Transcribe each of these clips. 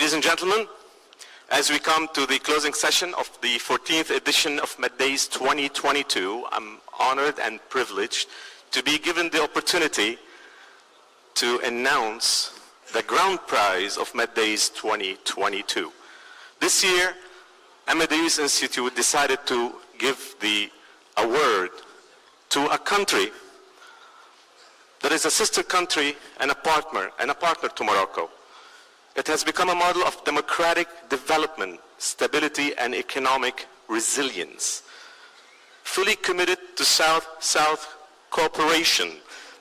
Ladies and gentlemen, as we come to the closing session of the 14th edition of MEDays 2022, I'm honored and privileged to be given the opportunity to announce the Grand Prix of MEDays 2022. This year, MEDays Institute decided to give the award to a country that is a sister country and a partner to Morocco. It has become a model of democratic development, stability, and economic resilience, fully committed to South-South cooperation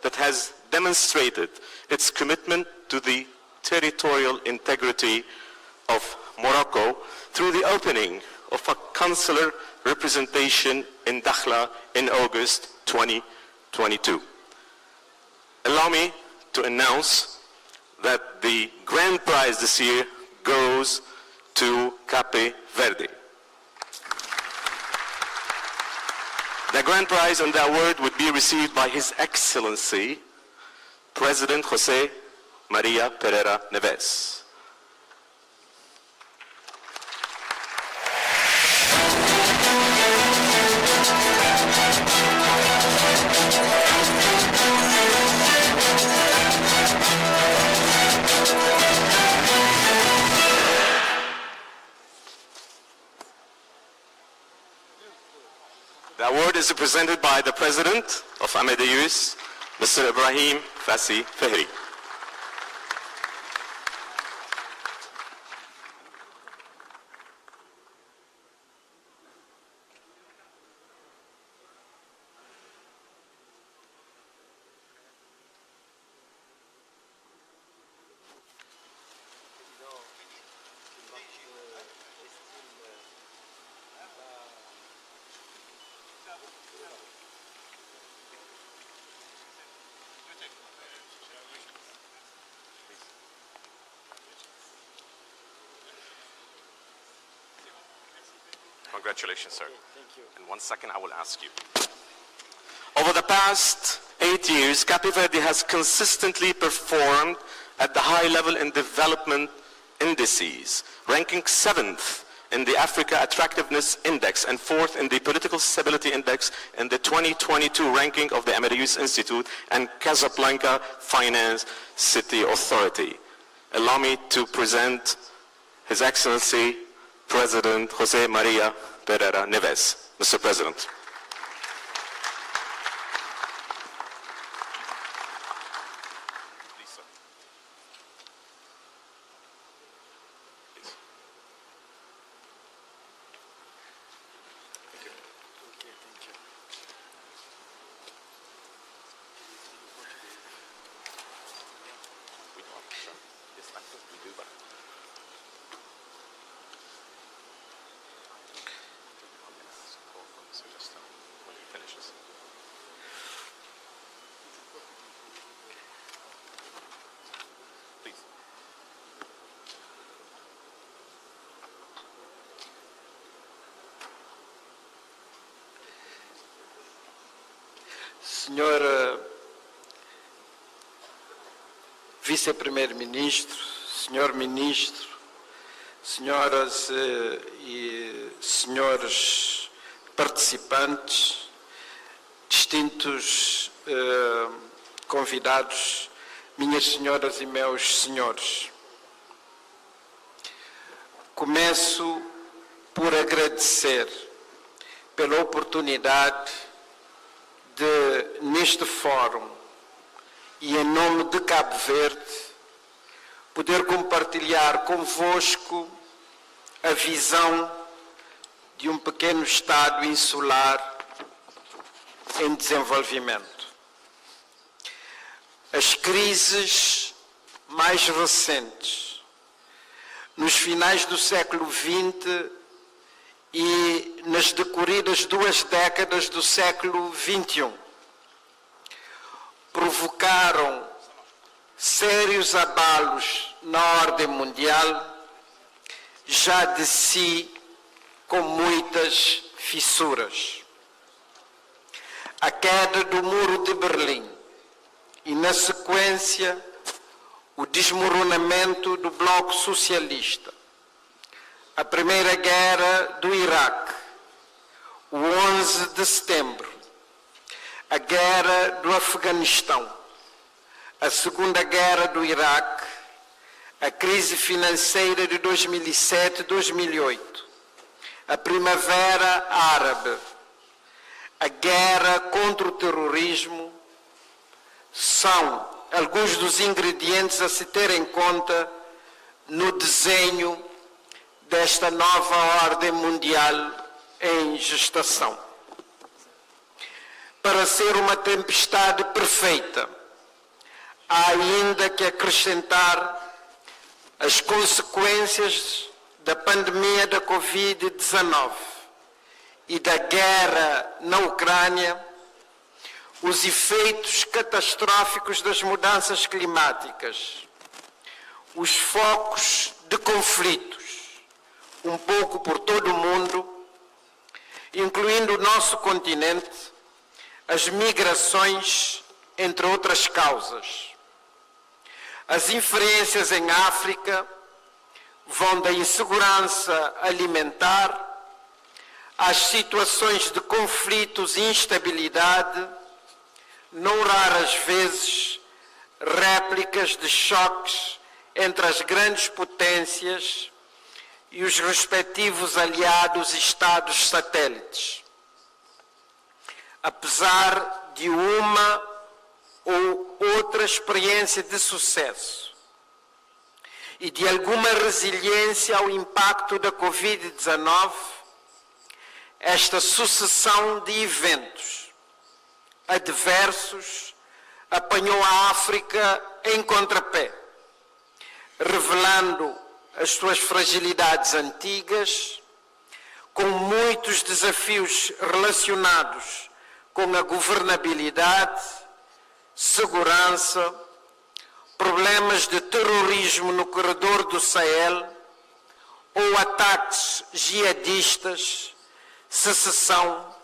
that has demonstrated its commitment to the territorial integrity of Morocco through the opening of a consular representation in Dakhla in August 2022. Allow me to announce that the grand prize this year goes to Cape Verde. The grand prize and the award would be received by His Excellency, President José María Pereira Neves. The award is presented by the President of MEDays, Mr. Ibrahim Fassi Fehri. Congratulations, sir. Thank you. In 1 second, I will ask you. Over the past 8 years, Cape Verde has consistently performed at the high level in development indices, ranking 7th in the Africa Attractiveness Index and 4th in the Political Stability Index in the 2022 ranking of the MEDays Institute and Casablanca Finance City Authority. Allow me to present His Excellency President José María Pereira Neves. Mr. President. Senhor Vice-Primeiro-Ministro, Senhor Ministro, Senhoras e Senhores participantes, distintos convidados, minhas senhoras e meus senhores. Começo por agradecer pela oportunidade de, neste fórum e em nome de Cabo Verde, poder compartilhar convosco a visão de um pequeno Estado insular em desenvolvimento. As crises mais recentes, nos finais do século XX e nas decorridas 2 décadas do século XXI, provocaram sérios abalos na ordem mundial, já de si com muitas fissuras. A queda do Muro de Berlim e, na sequência, o desmoronamento do Bloco Socialista, a Primeira Guerra do Iraque, o 11 de setembro, a Guerra do Afeganistão, a Segunda Guerra do Iraque, a crise financeira de 2007-2008, a Primavera Árabe, a guerra contra o terrorismo, são alguns dos ingredientes a se ter em conta no desenho desta nova ordem mundial em gestação. Para ser uma tempestade perfeita, há ainda que acrescentar as consequências da pandemia da Covid-19 e da guerra na Ucrânia, os efeitos catastróficos das mudanças climáticas, os focos de conflitos, um pouco por todo o mundo, incluindo o nosso continente, as migrações, entre outras causas. As inferências em África vão da insegurança alimentar às situações de conflitos e instabilidade, não raras vezes réplicas de choques entre as grandes potências e os respectivos aliados e Estados satélites. Apesar de uma ou outra experiência de sucesso e de alguma resiliência ao impacto da Covid-19, esta sucessão de eventos adversos apanhou a África em contrapé, revelando as suas fragilidades antigas, com muitos desafios relacionados com a governabilidade, segurança, problemas de terrorismo no corredor do Sahel ou ataques jihadistas, secessão,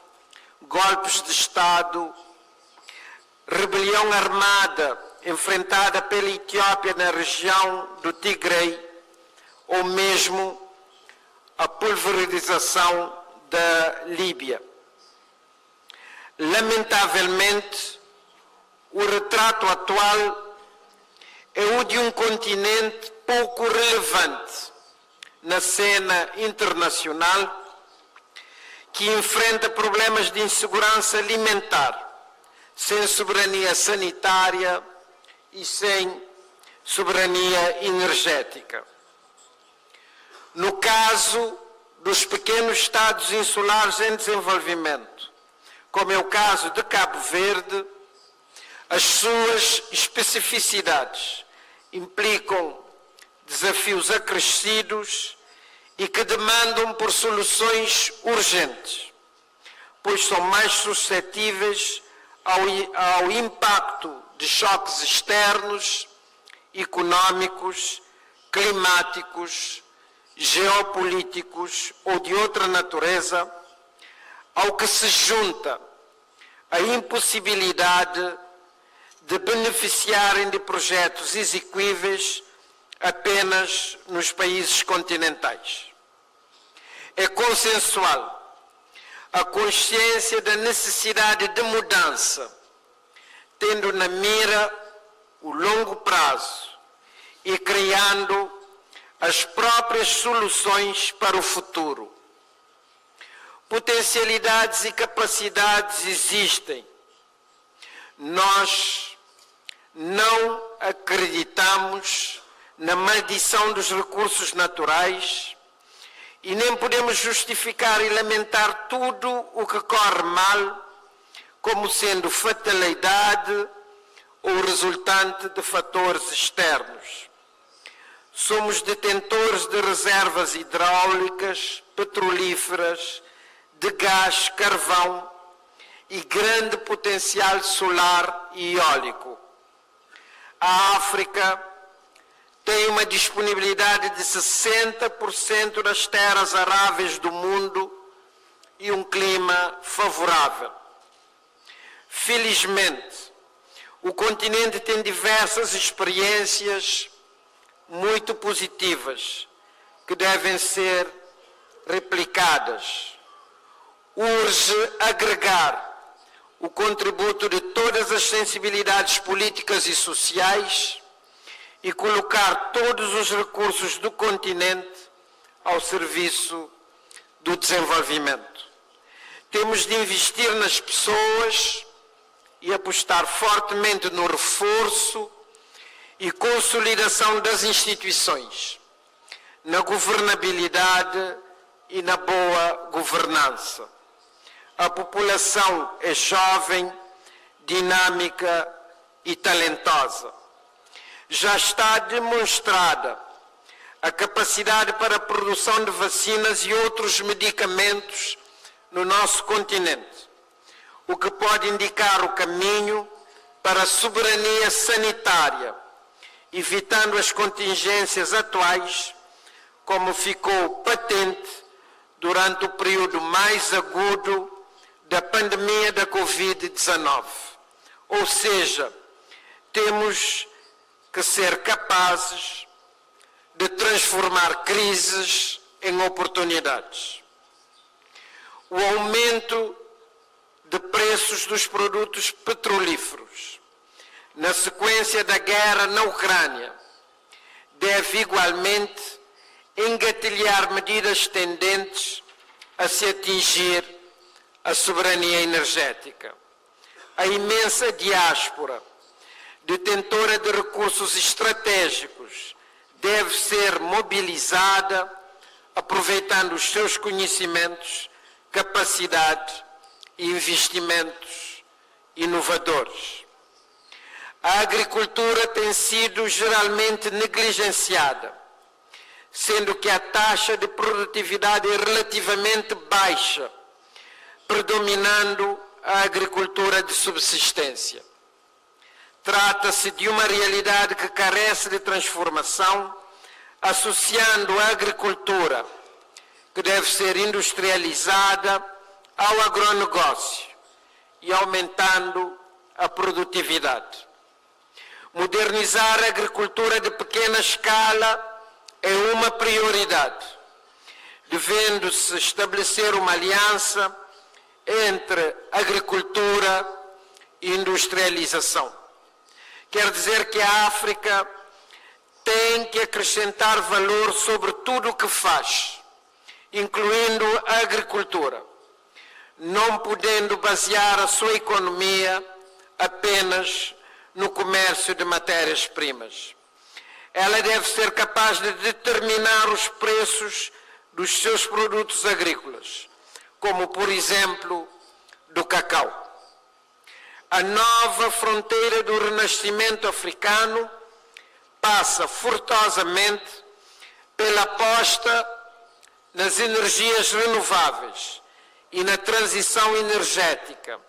golpes de Estado, rebelião armada enfrentada pela Etiópia na região do Tigre, ou mesmo a pulverização da Líbia. Lamentavelmente, o retrato atual é o de um continente pouco relevante na cena internacional, que enfrenta problemas de insegurança alimentar, sem soberania sanitária e sem soberania energética. No caso dos pequenos estados insulares em desenvolvimento, como é o caso de Cabo Verde, as suas especificidades implicam desafios acrescidos e que demandam por soluções urgentes, pois são mais suscetíveis ao impacto de choques externos, econômicos, climáticos, geopolíticos ou de outra natureza, ao que se junta a impossibilidade de beneficiarem de projetos exequíveis apenas nos países continentais. É consensual a consciência da necessidade de mudança, tendo na mira o longo prazo e criando as próprias soluções para o futuro. Potencialidades e capacidades existem. Nós não acreditamos na maldição dos recursos naturais e nem podemos justificar e lamentar tudo o que corre mal como sendo fatalidade ou resultante de fatores externos. Somos detentores de reservas hidráulicas, petrolíferas, de gás, carvão e grande potencial solar e eólico. A África tem uma disponibilidade de 60% das terras aráveis do mundo e um clima favorável. Felizmente, O continente tem diversas experiências muito positivas que devem ser replicadas. Urge agregar o contributo de todas as sensibilidades políticas e sociais e colocar todos os recursos do continente ao serviço do desenvolvimento. Temos de investir nas pessoas e apostar fortemente no reforço e consolidação das instituições, na governabilidade e na boa governança. A população é jovem, dinâmica e talentosa. Já está demonstrada a capacidade para a produção de vacinas e outros medicamentos no nosso continente, o que pode indicar o caminho para a soberania sanitária, evitando as contingências atuais, como ficou patente durante o período mais agudo da pandemia da Covid-19. Ou seja, temos que ser capazes de transformar crises em oportunidades. O aumento de preços dos produtos petrolíferos, na sequência da guerra na Ucrânia, deve igualmente engatilhar medidas tendentes a se atingir a soberania energética. A imensa diáspora, detentora de recursos estratégicos, deve ser mobilizada, aproveitando os seus conhecimentos, capacidade e investimentos inovadores. A agricultura tem sido geralmente negligenciada, sendo que a taxa de produtividade é relativamente baixa, predominando a agricultura de subsistência. Trata-se de uma realidade que carece de transformação, associando a agricultura, que deve ser industrializada, ao agronegócio e aumentando a produtividade. Modernizar a agricultura de pequena escala é uma prioridade, devendo-se estabelecer uma aliança entre agricultura e industrialização. Quer dizer que a África tem que acrescentar valor sobre tudo o que faz, incluindo a agricultura, não podendo basear a sua economia apenas no comércio de matérias-primas. Ela deve ser capaz de determinar os preços dos seus produtos agrícolas, como, por exemplo, do cacau. A nova fronteira do renascimento africano passa forçosamente pela aposta nas energias renováveis e na transição energética,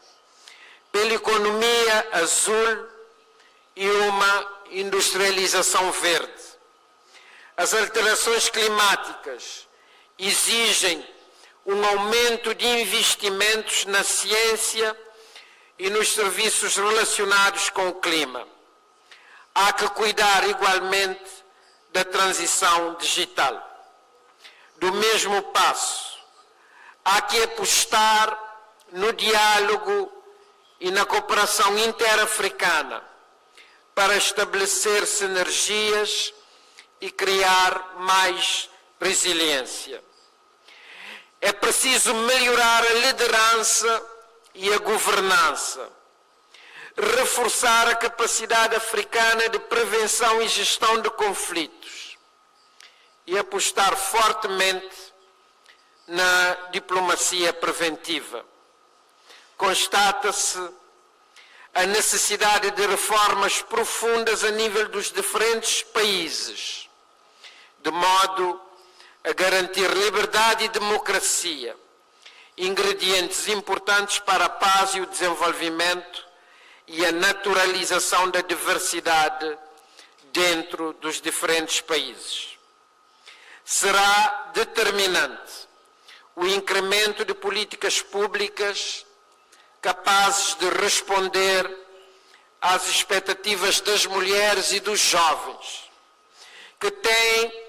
pela economia azul e uma industrialização verde. As alterações climáticas exigem um aumento de investimentos na ciência e nos serviços relacionados com o clima. Há que cuidar igualmente da transição digital. Do mesmo passo, há que apostar no diálogo e na cooperação interafricana para estabelecer sinergias e criar mais resiliência. É preciso melhorar a liderança e a governança, reforçar a capacidade africana de prevenção e gestão de conflitos e apostar fortemente na diplomacia preventiva. Constata-se a necessidade de reformas profundas a nível dos diferentes países, de modo a garantir liberdade e democracia, ingredientes importantes para a paz e o desenvolvimento e a naturalização da diversidade dentro dos diferentes países. Será determinante o incremento de políticas públicas capazes de responder às expectativas das mulheres e dos jovens, que têm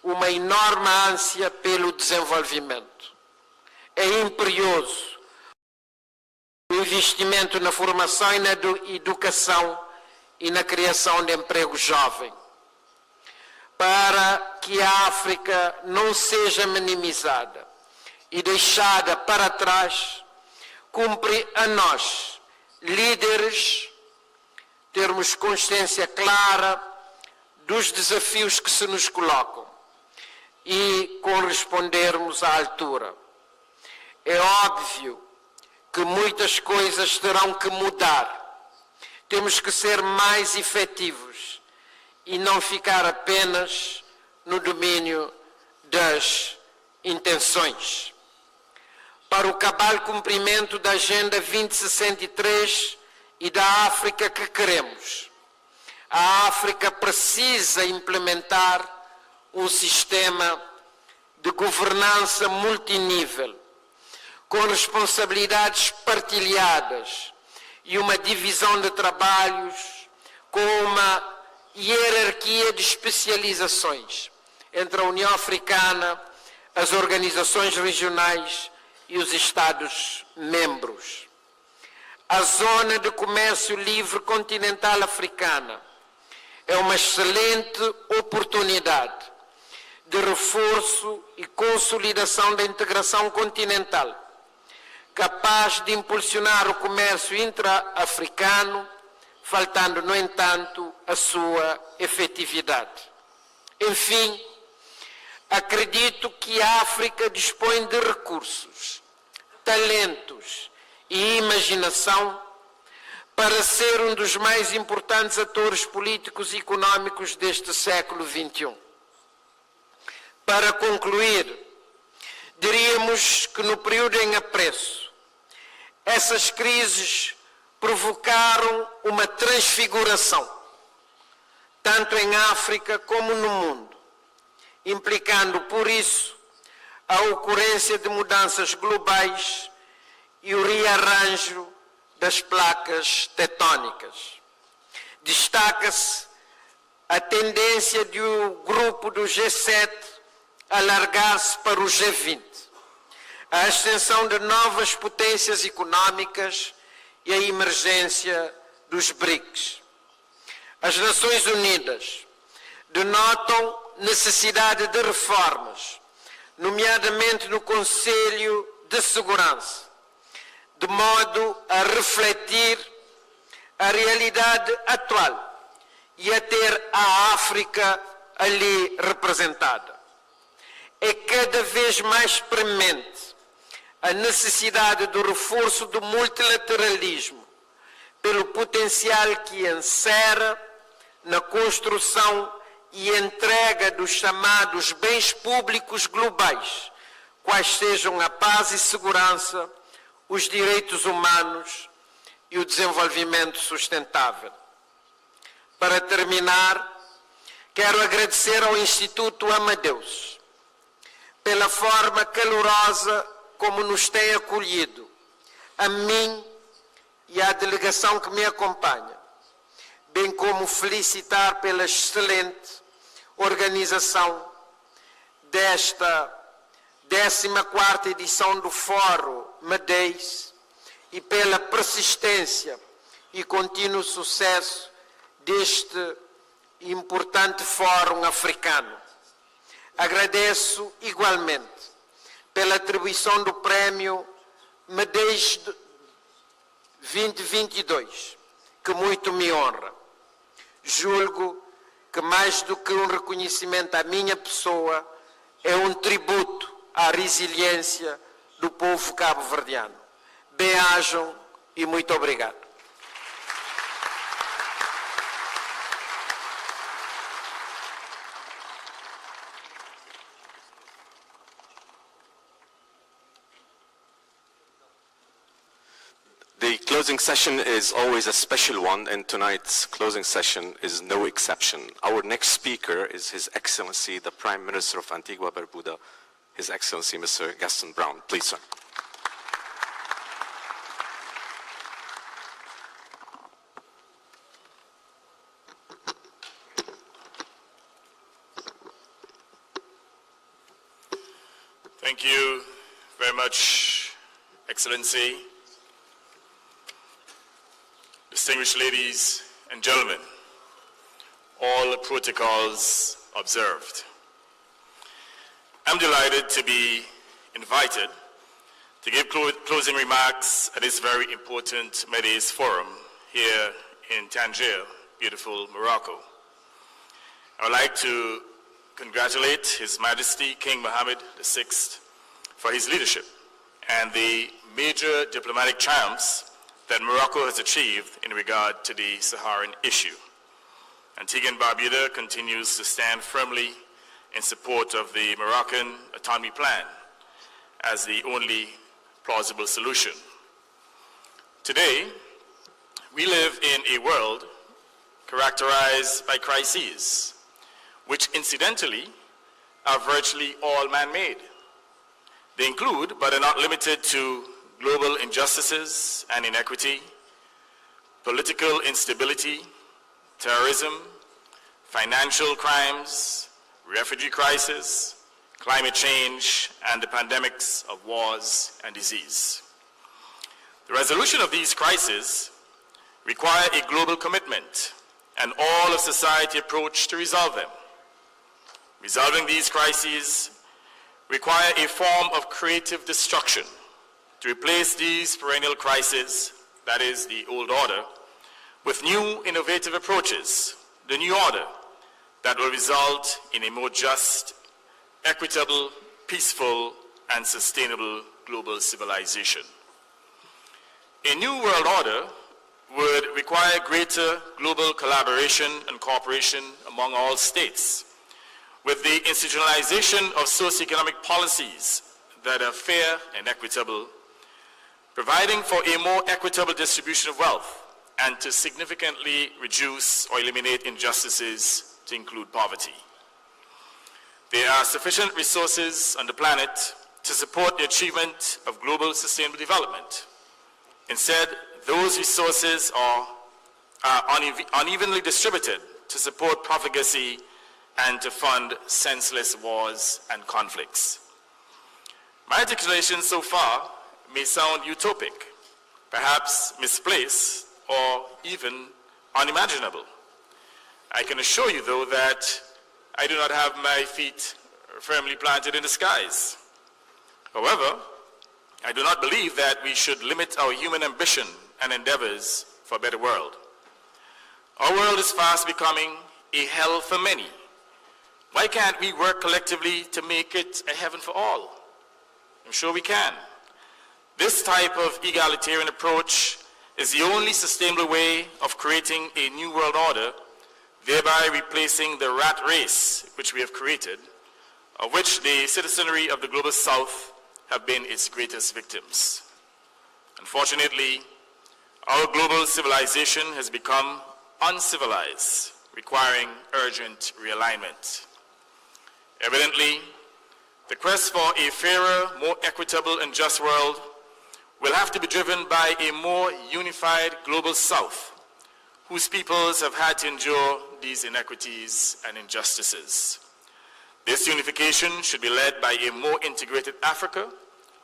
uma enorme ânsia pelo desenvolvimento. É imperioso o investimento na formação e na educação e na criação de emprego jovem, para que a África não seja minimizada e deixada para trás. Cumpre a nós, líderes, termos consciência clara dos desafios que se nos colocam e correspondermos à altura. É óbvio que muitas coisas terão que mudar. Temos que ser mais efetivos e não ficar apenas no domínio das intenções. Para o cabal cumprimento da Agenda 2063 e da África que queremos, a África precisa implementar um sistema de governança multinível, com responsabilidades partilhadas e uma divisão de trabalhos com uma hierarquia de especializações entre a União Africana, as organizações regionais e os Estados-membros. A Zona de Comércio Livre Continental Africana é uma excelente oportunidade de reforço e consolidação da integração continental, capaz de impulsionar o comércio intra-africano, faltando, no entanto, a sua efetividade. Enfim, acredito que a África dispõe de recursos, talentos e imaginação para ser um dos mais importantes atores políticos e econômicos deste século XXI. Para concluir, diríamos que no período em apreço, essas crises provocaram uma transfiguração, tanto em África como no mundo, implicando, por isso, a ocorrência de mudanças globais e o rearranjo das placas tectônicas. Destaca-se a tendência de o grupo do G7 alargar-se para o G20, a ascensão de novas potências econômicas e a emergência dos BRICS. As Nações Unidas denotam necessidade de reformas, nomeadamente no Conselho de Segurança, de modo a refletir a realidade atual e a ter a África ali representada. É cada vez mais premente a necessidade do reforço do multilateralismo, pelo potencial que encerra na construção e entrega dos chamados bens públicos globais, quais sejam a paz e segurança, os direitos humanos e o desenvolvimento sustentável. Para terminar, quero agradecer ao Instituto MEDays pela forma calorosa como nos tem acolhido, a mim e à delegação que me acompanha, bem como felicitar pela excelente organização desta 14ª edição do Fórum MEDays e pela persistência e contínuo sucesso deste importante Fórum africano. Agradeço igualmente pela atribuição do Prémio MEDays 2022, que muito me honra. Julgo que mais do que um reconhecimento à minha pessoa, é um tributo à resiliência do povo cabo-verdiano. Bem-ajam e muito obrigado. The closing session is always a special one, and tonight's closing session is no exception. Our next speaker is His Excellency, the Prime Minister of Antigua Barbuda, His Excellency, Mr. Gaston Brown. Please, sir. Thank you very much, Excellency, distinguished ladies and gentlemen, all protocols observed. I'm delighted to be invited to give closing remarks at this very important MEDays forum here in Tanger, beautiful Morocco. I would like to congratulate His Majesty King Mohammed VI for his leadership and the major diplomatic triumphs that Morocco has achieved in regard to the Saharan issue. Antigua and Barbuda continues to stand firmly in support of the Moroccan autonomy plan as the only plausible solution. Today, we live in a world characterized by crises, which incidentally are virtually all man-made. They include, but are not limited to, global injustices and inequity, political instability, terrorism, financial crimes, refugee crisis, climate change, and the pandemics of wars and disease. The resolution of these crises require a global commitment and all of society approach to resolve them. Resolving these crises require a form of creative destruction to replace these perennial crises, that is the old order, with new innovative approaches, the new order, that will result in a more just, equitable, peaceful, and sustainable global civilization. A new world order would require greater global collaboration and cooperation among all states, with the institutionalization of socioeconomic policies that are fair and equitable, providing for a more equitable distribution of wealth, and to significantly reduce or eliminate injustices to include poverty. There are sufficient resources on the planet to support the achievement of global sustainable development. Instead, those resources are unevenly distributed to support profligacy and to fund senseless wars and conflicts. My articulation so far may sound utopic, perhaps misplaced, or even unimaginable. I can assure you, though, that I do not have my feet firmly planted in the skies. However, I do not believe that we should limit our human ambition and endeavors for a better world. Our world is fast becoming a hell for many. Why can't we work collectively to make it a heaven for all? I'm sure we can. This type of egalitarian approach is the only sustainable way of creating a new world order, thereby replacing the rat race which we have created, of which the citizenry of the global south have been its greatest victims. Unfortunately, our global civilization has become uncivilized, requiring urgent realignment. Evidently, the quest for a fairer, more equitable and just world will have to be driven by a more unified global south, whose peoples have had to endure these inequities and injustices. This unification should be led by a more integrated Africa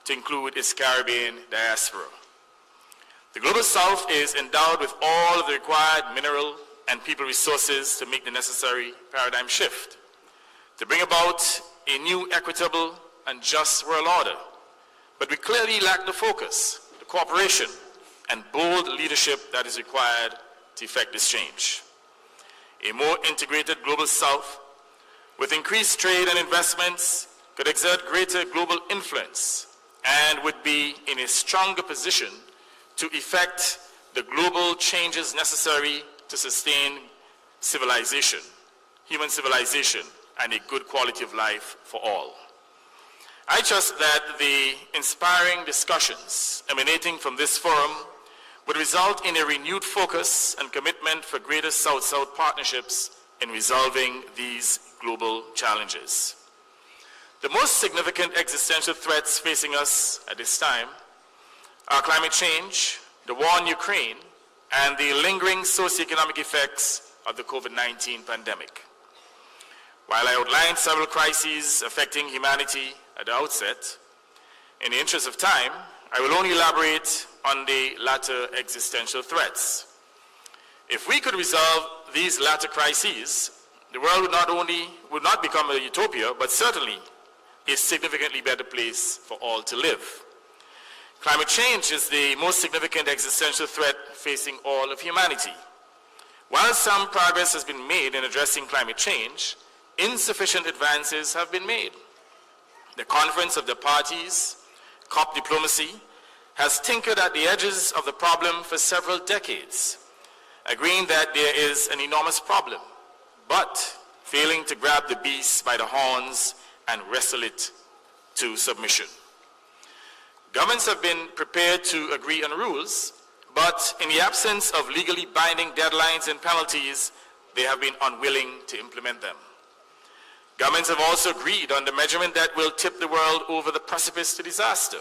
to include its Caribbean diaspora. The global south is endowed with all of the required mineral and people resources to make the necessary paradigm shift, to bring about a new equitable and just world order. But we clearly lack the focus, the cooperation, and bold leadership that is required to effect this change. A more integrated global south with increased trade and investments could exert greater global influence and would be in a stronger position to effect the global changes necessary to sustain civilization, human civilization, and a good quality of life for all. I trust that the inspiring discussions emanating from this forum would result in a renewed focus and commitment for greater South-South partnerships in resolving these global challenges. The most significant existential threats facing us at this time are climate change, the war in Ukraine, and the lingering socioeconomic effects of the COVID-19 pandemic. While I outlined several crises affecting humanity at the outset, In the interest of time, I will only elaborate on the latter existential threats. If we could resolve these latter crises, the world would not become a utopia, but certainly a significantly better place for all to live. Climate change is the most significant existential threat facing all of humanity. While some progress has been made in addressing climate change, insufficient advances have been made. The Conference of the Parties, COP diplomacy, has tinkered at the edges of the problem for several decades, agreeing that there is an enormous problem, but failing to grab the beast by the horns and wrestle it to submission. Governments have been prepared to agree on rules, but in the absence of legally binding deadlines and penalties, they have been unwilling to implement them. Governments have also agreed on the measurement that will tip the world over the precipice to disaster.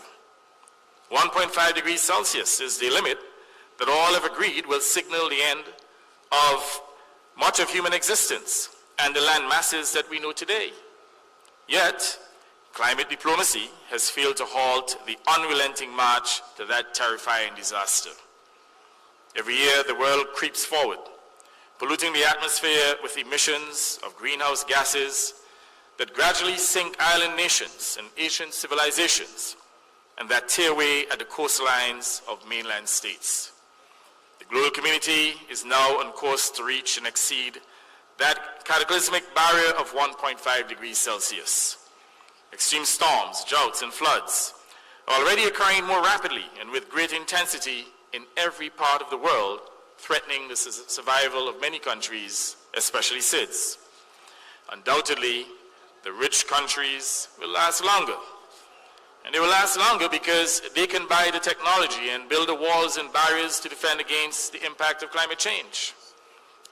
1.5 degrees Celsius is the limit that all have agreed will signal the end of much of human existence and the land masses that we know today. Yet, climate diplomacy has failed to halt the unrelenting march to that terrifying disaster. Every year, the world creeps forward, polluting the atmosphere with emissions of greenhouse gases that gradually sink island nations and ancient civilizations, and that tear away at the coastlines of mainland states. The global community is now on course to reach and exceed that cataclysmic barrier of 1.5 degrees Celsius. Extreme storms, droughts, and floods are already occurring more rapidly and with great intensity in every part of the world, threatening the survival of many countries, especially SIDS. Undoubtedly, the rich countries will last longer. And they will last longer because they can buy the technology and build the walls and barriers to defend against the impact of climate change.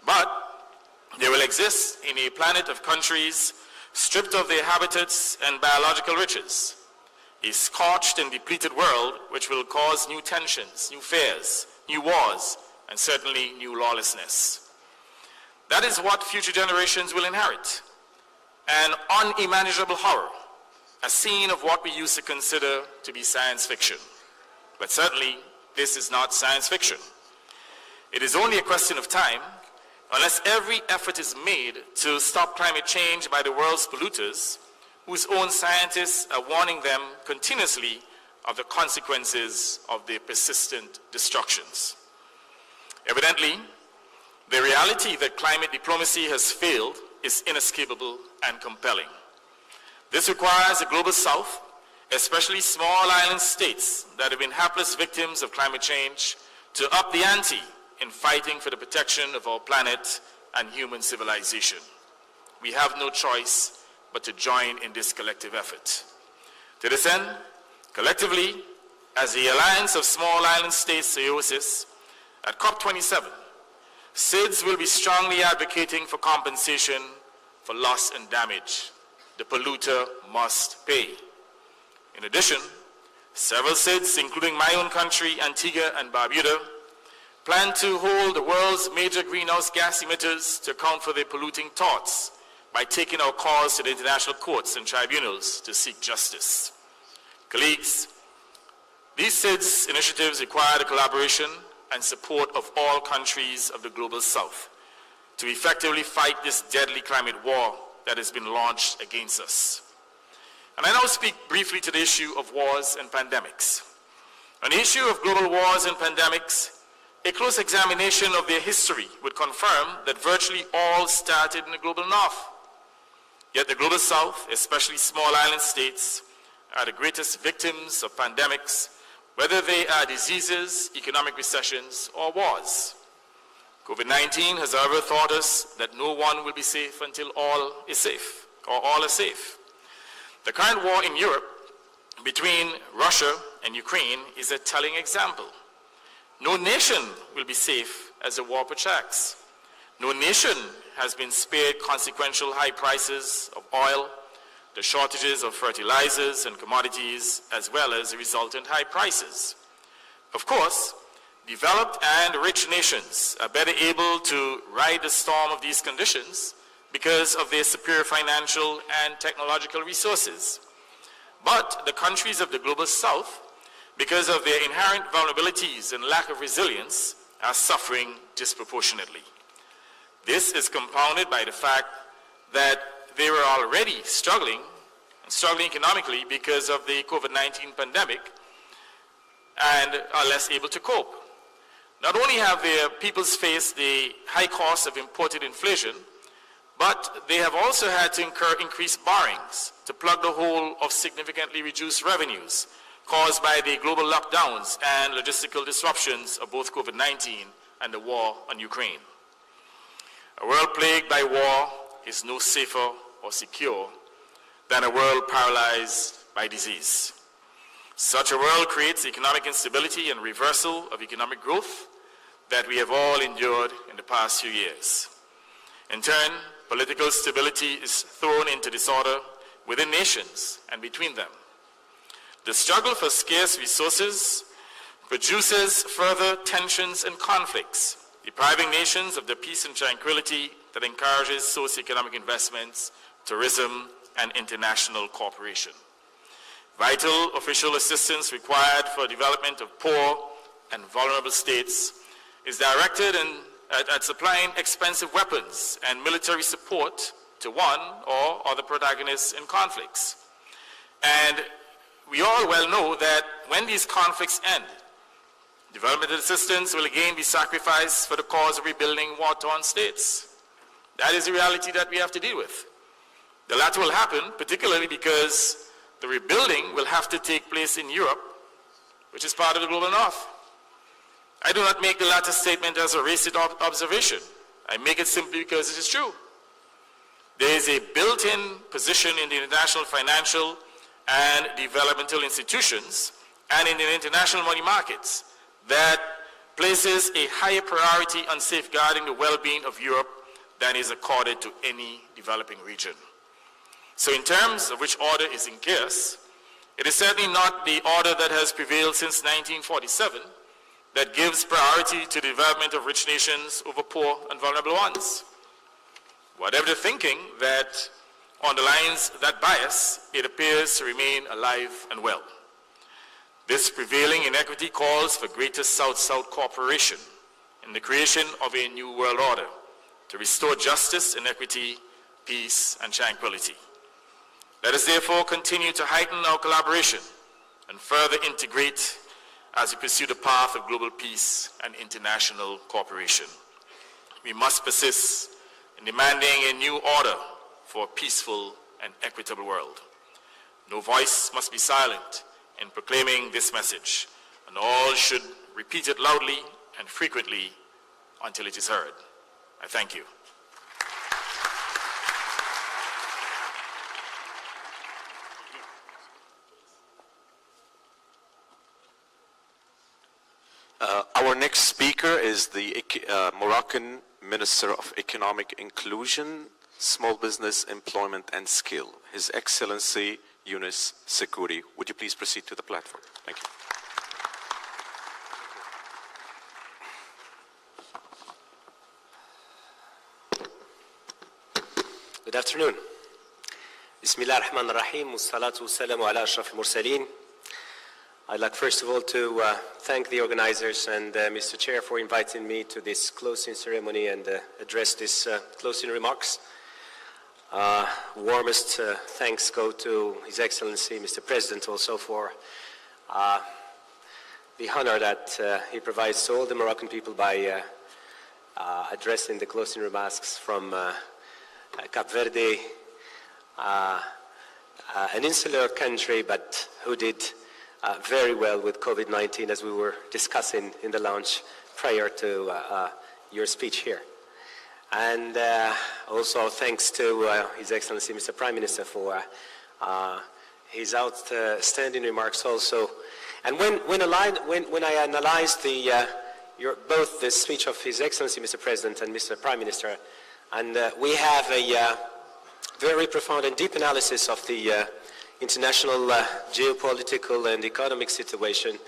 But they will exist in a planet of countries stripped of their habitats and biological riches, a scorched and depleted world which will cause new tensions, new fears, new wars, and certainly new lawlessness. That is what future generations will inherit, an unimaginable horror, a scene of what we used to consider to be science fiction. But certainly, this is not science fiction. It is only a question of time, unless every effort is made to stop climate change by the world's polluters, whose own scientists are warning them continuously of the consequences of their persistent destructions. Evidently, the reality that climate diplomacy has failed is inescapable and compelling. This requires the global south, especially small island states that have been hapless victims of climate change, to up the ante in fighting for the protection of our planet and human civilization. We have no choice but to join in this collective effort. To this end, collectively, as the Alliance of Small Island States, AOSIS, at COP27, SIDS will be strongly advocating for compensation for loss and damage. The polluter must pay. In addition, several SIDS, including my own country, Antigua and Barbuda, plan to hold the world's major greenhouse gas emitters to account for their polluting thoughts by taking our cause to the international courts and tribunals to seek justice. Colleagues, these SIDS initiatives require the collaboration and support of all countries of the global south to effectively fight this deadly climate war that has been launched against us. And I now speak briefly to the issue of wars and pandemics. On the issue of global wars and pandemics, a close examination of their history would confirm that virtually all started in the global north. Yet the global south, especially small island states, are the greatest victims of pandemics, whether they are diseases, economic recessions, or wars. COVID-19 has however taught us that no one will be safe until all is safe, or all are safe. The current war in Europe between Russia and Ukraine is a telling example. No nation will be safe as the war protracts. No nation has been spared consequential high prices of oil, the shortages of fertilizers and commodities, as well as the resultant high prices. Of course, developed and rich nations are better able to ride the storm of these conditions because of their superior financial and technological resources. But the countries of the global south, because of their inherent vulnerabilities and lack of resilience, are suffering disproportionately. This is compounded by the fact that they were already struggling economically because of the COVID-19 pandemic and are less able to cope. Not only have their peoples faced the high cost of imported inflation, but they have also had to incur increased borrowings to plug the hole of significantly reduced revenues caused by the global lockdowns and logistical disruptions of both COVID-19 and the war on Ukraine. A world plagued by war is no safer or secure than a world paralyzed by disease. Such a world creates economic instability and reversal of economic growth that we have all endured in the past few years. In turn, political stability is thrown into disorder within nations and between them. The struggle for scarce resources produces further tensions and conflicts, depriving nations of the peace and tranquility that encourages socio-economic investments, tourism, and international cooperation. Vital official assistance required for development of poor and vulnerable states is directed at supplying expensive weapons and military support to one or other protagonists in conflicts. And we all well know that when these conflicts end, development assistance will again be sacrificed for the cause of rebuilding war-torn states. That is the reality that we have to deal with. The latter will happen particularly because the rebuilding will have to take place in Europe, which is part of the global north. I do not make the latter statement as a racist observation. I make it simply because it is true. There is a built-in position in the international financial and developmental institutions and in the international money markets that places a higher priority on safeguarding the well-being of Europe than is accorded to any developing region. So in terms of which order is in chaos, it is certainly not the order that has prevailed since 1947 that gives priority to the development of rich nations over poor and vulnerable ones. Whatever the thinking that underlines that bias, it appears to remain alive and well. This prevailing inequity calls for greater South-South cooperation in the creation of a new world order to restore justice, inequity, peace, and tranquility. Let us therefore continue to heighten our collaboration and further integrate as we pursue the path of global peace and international cooperation. We must persist in demanding a new order for a peaceful and equitable world. No voice must be silent in proclaiming this message, and all should repeat it loudly and frequently until it is heard. I thank you. Our next speaker is the Moroccan Minister of Economic Inclusion, Small Business, Employment and Skill, His Excellency Yunus Sekouri. Would you please proceed to the platform? Thank you. Good afternoon. Bismillah ar-Rahman ar-Rahim, wassalatu wassalamu ala ashraf al-mursaleen. I'd like first of all to thank the organizers and Mr. Chair for inviting me to this closing ceremony and address this closing remarks. Warmest thanks go to His Excellency, Mr. President, also for the honor that he provides to all the Moroccan people by addressing the closing remarks from Cape Verde, an insular country, but who did very well with COVID-19, as we were discussing in the lounge prior to your speech here. And also thanks to His Excellency Mr. Prime Minister for his outstanding remarks also. And when I analyzed both the speech of His Excellency Mr. President and Mr. Prime Minister, and we have a very profound and deep analysis of the international geopolitical and economic situation,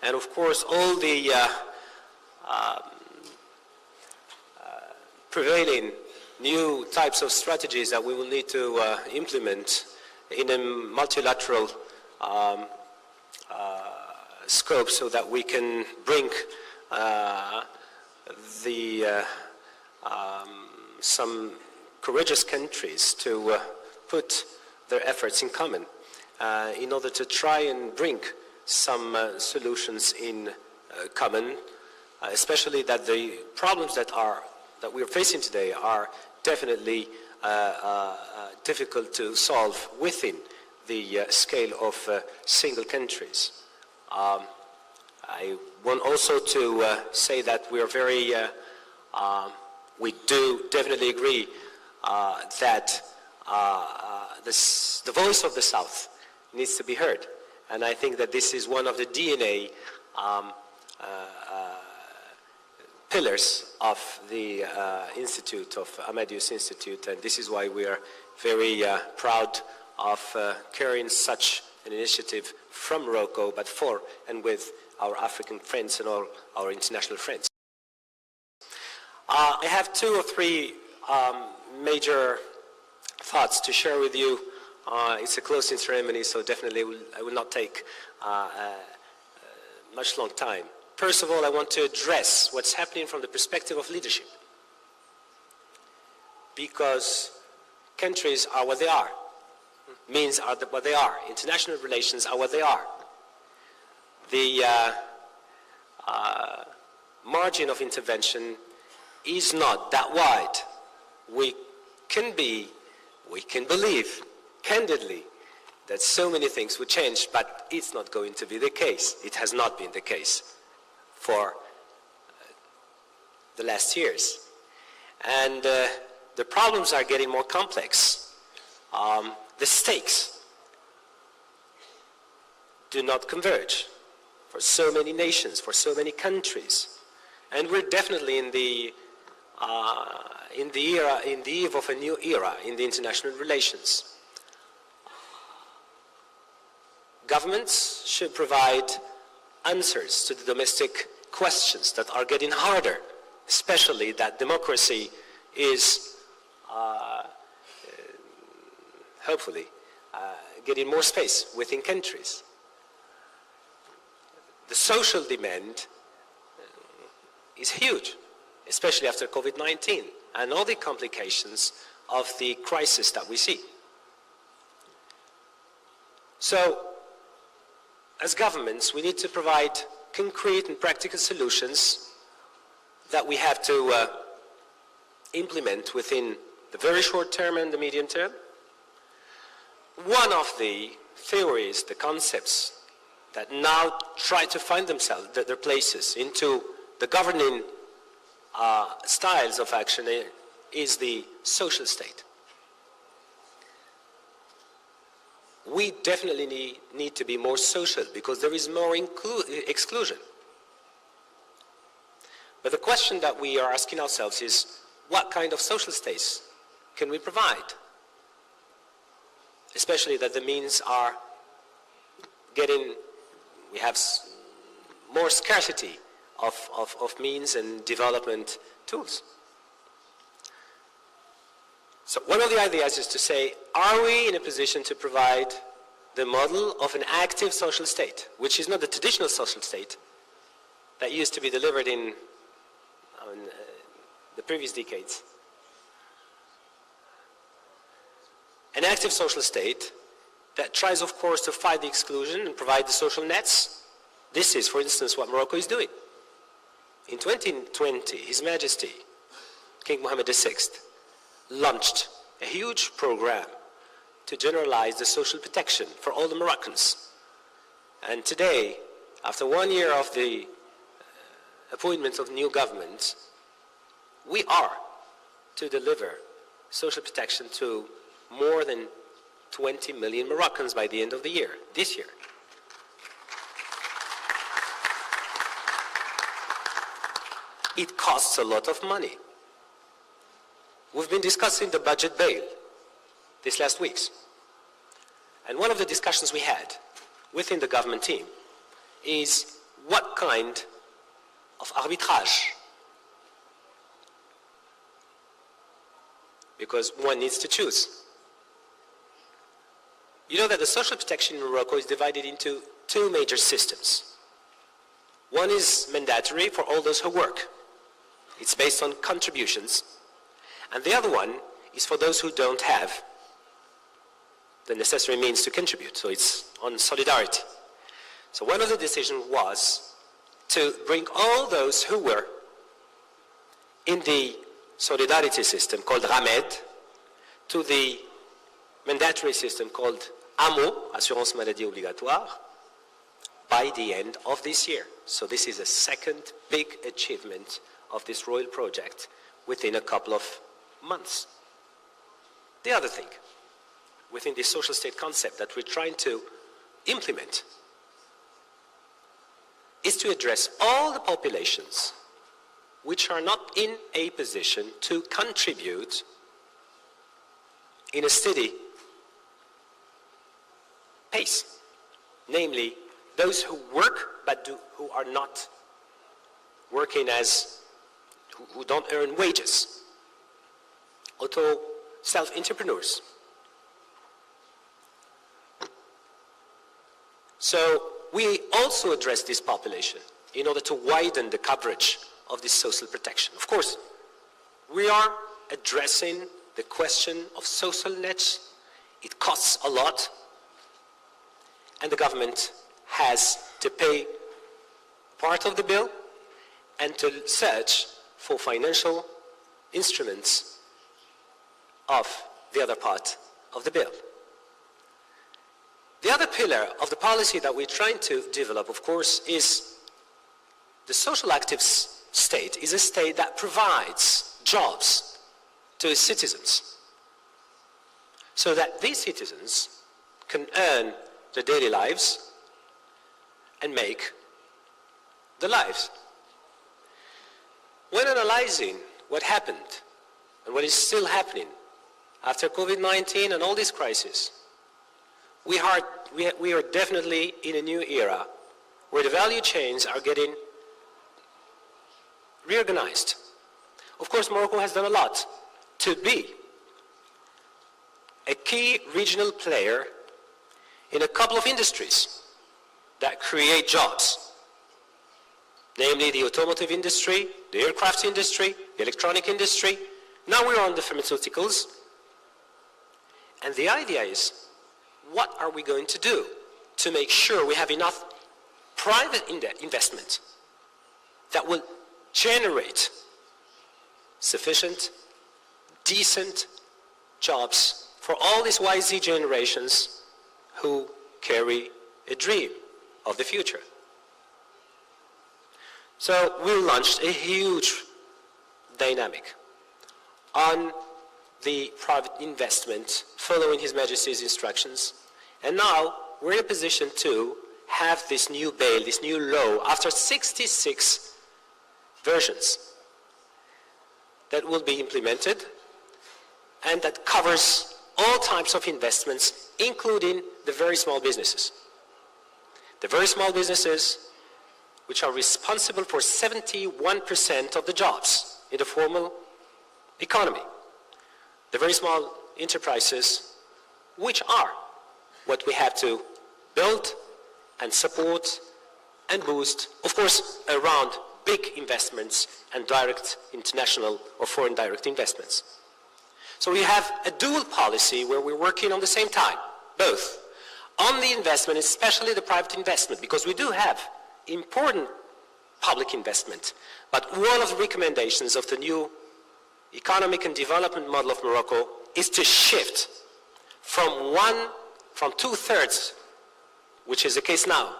and of course all the prevailing new types of strategies that we will need to implement in a multilateral scope so that we can bring some courageous countries to put their efforts in common in order to try and bring some solutions in common, especially that the problems that we're facing today are definitely difficult to solve within the scale of single countries. I want also to say that we are very, we do definitely agree that the voice of the South needs to be heard. And I think that this is one of the DNA pillars of the Institute, of Amadeus Institute, and this is why we are very proud of carrying such an initiative from Morocco, but for and with our African friends and all our international friends. I have 2 or 3 major thoughts to share with you. It's a closing ceremony, so definitely I will not take much long time. First of all, I want to address what's happening from the perspective of leadership. Because countries are what they are. Means are what they are. International relations are what they are. The margin of intervention is not that wide. We can believe candidly that so many things would change, but it's not going to be the case. It has not been the case for the last years. And the problems are getting more complex. The stakes do not converge for so many nations, for so many countries. And we're definitely in the eve of a new era in the international relations. Governments should provide answers to the domestic questions that are getting harder, especially that democracy is hopefully getting more space within countries. The social demand is huge, especially after COVID-19 and all the complications of the crisis that we see. So, as governments, we need to provide concrete and practical solutions that we have to implement within the very short term and the medium term. One of the theories, the concepts that now try to find themselves, their places into the governing styles of action is the social state. We definitely need to be more social because there is more exclusion. But the question that we are asking ourselves is, what kind of social states can we provide? Especially that the means are we have more scarcity of means and development tools. So one of the ideas is to say, are we in a position to provide the model of an active social state, which is not the traditional social state that used to be delivered in the previous decades? An active social state that tries, of course, to fight the exclusion and provide the social nets. This is, for instance, what Morocco is doing. In 2020, His Majesty, King Mohammed VI, launched a huge program to generalize the social protection for all the Moroccans. And today, after 1 year of the appointment of new government, we are to deliver social protection to more than 20 million Moroccans by the end of the year, this year. It costs a lot of money. We've been discussing the budget bail these last weeks. And one of the discussions we had within the government team is what kind of arbitrage, because one needs to choose You know that the social protection in Morocco is divided into two major systems. One is mandatory for all those who work. It's based on contributions. And the other one is for those who don't have the necessary means to contribute. So it's on solidarity. So one of the decisions was to bring all those who were in the solidarity system called RAMED to the mandatory system called AMO, Assurance Maladie Obligatoire, by the end of this year. So this is a second big achievement of this royal project within a couple of months. The other thing, within the social state concept that we're trying to implement, is to address all the populations which are not in a position to contribute in a steady pace, namely those who work but who are not working who don't earn wages, self-entrepreneurs. So we also address this population in order to widen the coverage of this social protection. Of course, we are addressing the question of social nets. It costs a lot, and the government has to pay part of the bill and to search for financial instruments of the other part of the bill. The other pillar of the policy that we're trying to develop, of course, is the social active state is a state that provides jobs to its citizens so that these citizens can earn their daily lives and make the lives. When analyzing what happened and what is still happening after COVID-19 and all these crises, we are definitely in a new era where the value chains are getting reorganized. Of course, Morocco has done a lot to be a key regional player in a couple of industries that create jobs, namely the automotive industry, the aircraft industry, the electronic industry. Now we're on the pharmaceuticals. And the idea is, what are we going to do to make sure we have enough private investment that will generate sufficient, decent jobs for all these YZ generations who carry a dream of the future. So we launched a huge dynamic on the private investment following His Majesty's instructions. And now we're in a position to have this new bail, this new law, after 66 versions that will be implemented and that covers all types of investments, including the very small businesses. The very small businesses which are responsible for 71% of the jobs in the formal economy. The very small enterprises, which are what we have to build and support and boost, of course, around big investments and direct international or foreign direct investments. So we have a dual policy where we're working on the same time, both on the investment, especially the private investment, because we do have important public investment. But one of the recommendations of the new economic and development model of Morocco is to shift from two-thirds, which is the case now,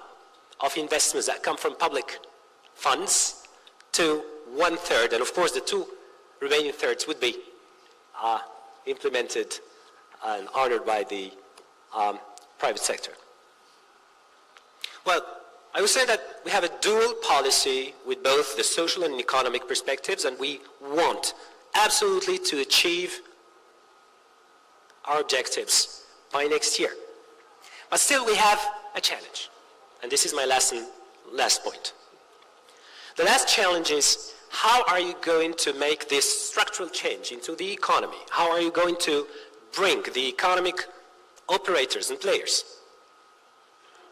of investments that come from public funds to one-third. And of course, the two remaining thirds would be implemented and honored by the private sector. Well, I would say that we have a dual policy with both the social and economic perspectives, and we want absolutely to achieve our objectives by next year. But still we have a challenge, and this is my last point. The last challenge is, how are you going to make this structural change into the economy? How are you going to bring the economic operators and players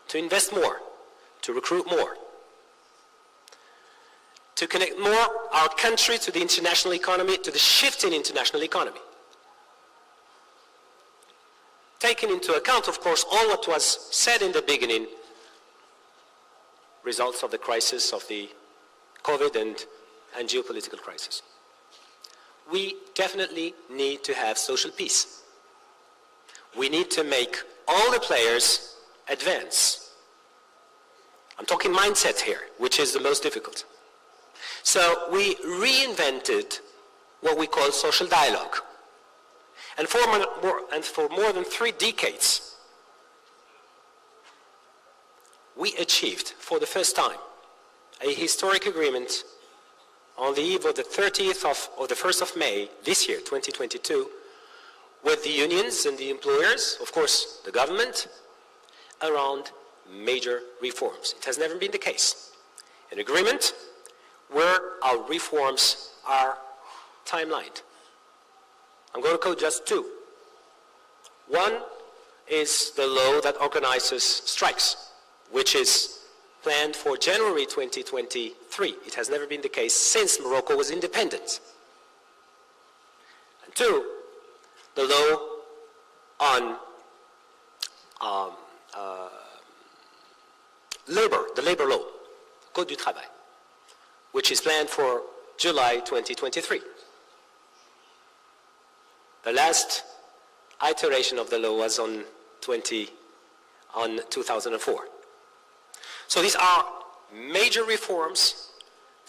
to invest more, to recruit more, to connect more our country to the international economy, to the shifting international economy. Taking into account, of course, all what was said in the beginning, results of the crisis of the COVID and geopolitical crisis. We definitely need to have social peace. We need to make all the players advance. I'm talking mindset here, which is the most difficult. So we reinvented what we call social dialogue. And for more than 3 decades, we achieved, for the first time, a historic agreement on the eve of the 1st of May this year, 2022, with the unions and the employers, of course, the government, around major reforms. It has never been the case. An agreement where our reforms are timelined. I'm going to quote just 2. One is the law that organizes strikes, which is planned for January 2023. It has never been the case since Morocco was independent. And 2, the law on labor, the labor law, Code du Travail, which is planned for July 2023. The last iteration of the law was on 2004. So these are major reforms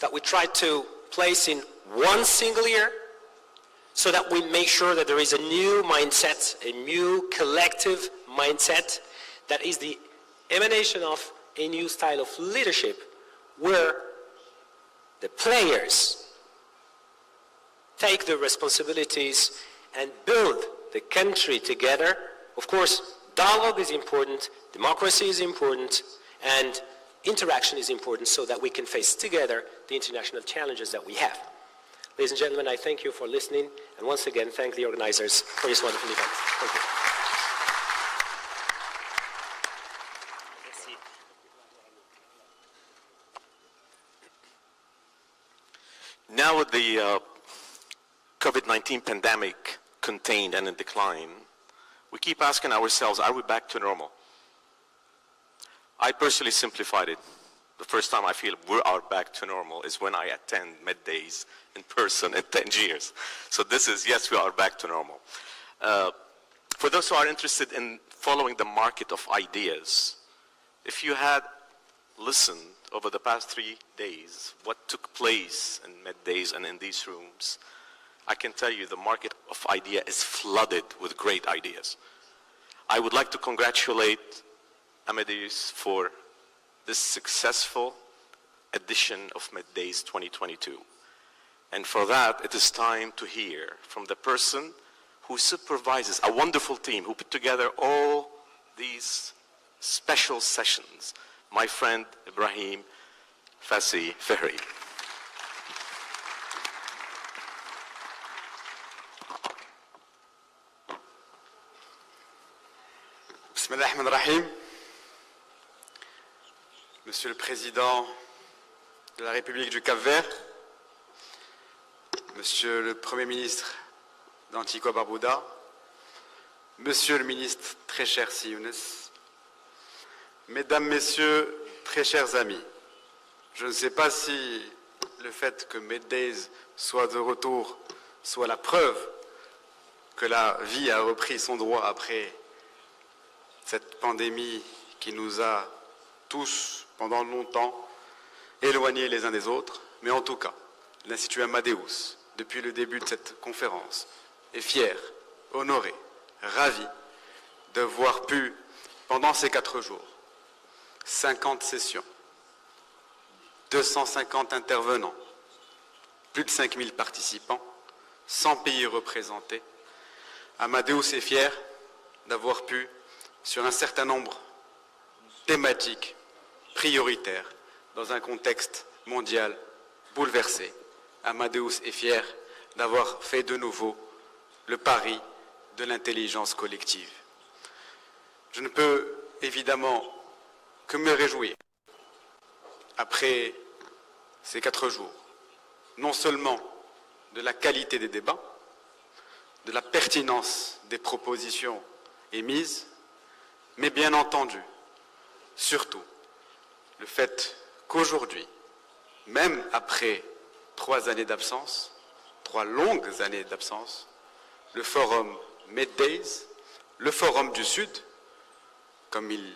that we try to place in one single year so that we make sure that there is a new mindset, a new collective mindset that is the emanation of a new style of leadership where the players take the responsibilities and build the country together. Of course, dialogue is important, democracy is important, and interaction is important so that we can face together the international challenges that we have. Ladies and gentlemen, I thank you for listening, and once again, thank the organizers for this wonderful event. Thank you. Now with the COVID-19 pandemic contained and in decline, we keep asking ourselves, are we back to normal? I personally simplified it. The first time I feel we are back to normal is when I attend MEDays in person in Tanger. So this is, yes, we are back to normal. For those who are interested in following the market of ideas, if you had listened over the past 3 days what took place in MEDays and in these rooms, I can tell you the market of idea is flooded with great ideas. I would like to congratulate MEDays for this successful edition of MEDays 2022. And for that, it is time to hear from the person who supervises a wonderful team who put together all these special sessions, my friend Ibrahim Fassi Fehri. Bismillahirrahmanirrahim. Monsieur le Président de la République du Cap-Vert, Monsieur le Premier ministre d'Antigua-Barbuda, Monsieur le ministre très cher Younes, Mesdames, Messieurs, très chers amis, je ne sais pas si le fait que MEDays soit de retour soit la preuve que la vie a repris son droit après cette pandémie qui nous a tous, pendant longtemps, éloignés les uns des autres, mais en tout cas, l'Institut Amadeus, depuis le début de cette conférence, est fier, honoré, ravi de voir pu, pendant ces 4 jours, 50 sessions, 250 intervenants, plus de 5000 participants, 100 pays représentés. Amadeus est fier d'avoir pu, sur un certain nombre thématiques prioritaires, dans un contexte mondial bouleversé, Amadeus est fier d'avoir fait de nouveau le pari de l'intelligence collective. Je ne peux évidemment que me réjouir, après ces 4 jours, non seulement de la qualité des débats, de la pertinence des propositions émises, mais bien entendu, surtout, le fait qu'aujourd'hui, même après 3 années d'absence, 3 longues années d'absence, le forum MEDays, le forum du Sud, comme il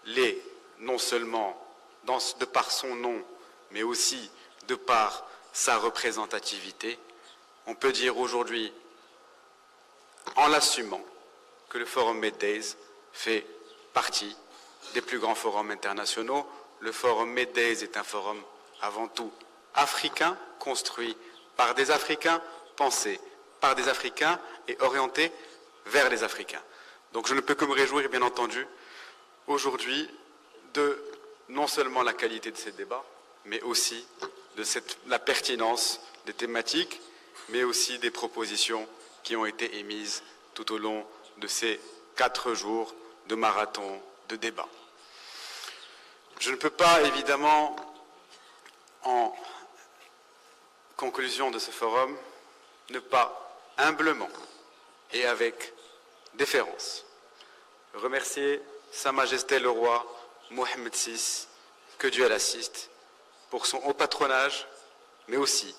l'est non seulement de par son nom, mais aussi de par sa représentativité, on peut dire aujourd'hui, en l'assumant, que le forum MEDays fait partie des plus grands forums internationaux. Le forum MEDays est un forum avant tout africain, construit par des Africains, pensé par des Africains et orienté vers les Africains. Donc je ne peux que me réjouir, bien entendu, aujourd'hui, de non seulement la qualité de ces débats, mais aussi de la pertinence des thématiques, mais aussi des propositions qui ont été émises tout au long de ces 4 jours de marathon de débat. Je ne peux pas, évidemment, en conclusion de ce forum, ne pas humblement et avec déférence remercier Sa Majesté le Roi Mohammed VI, que Dieu l'assiste, pour son haut patronage, mais aussi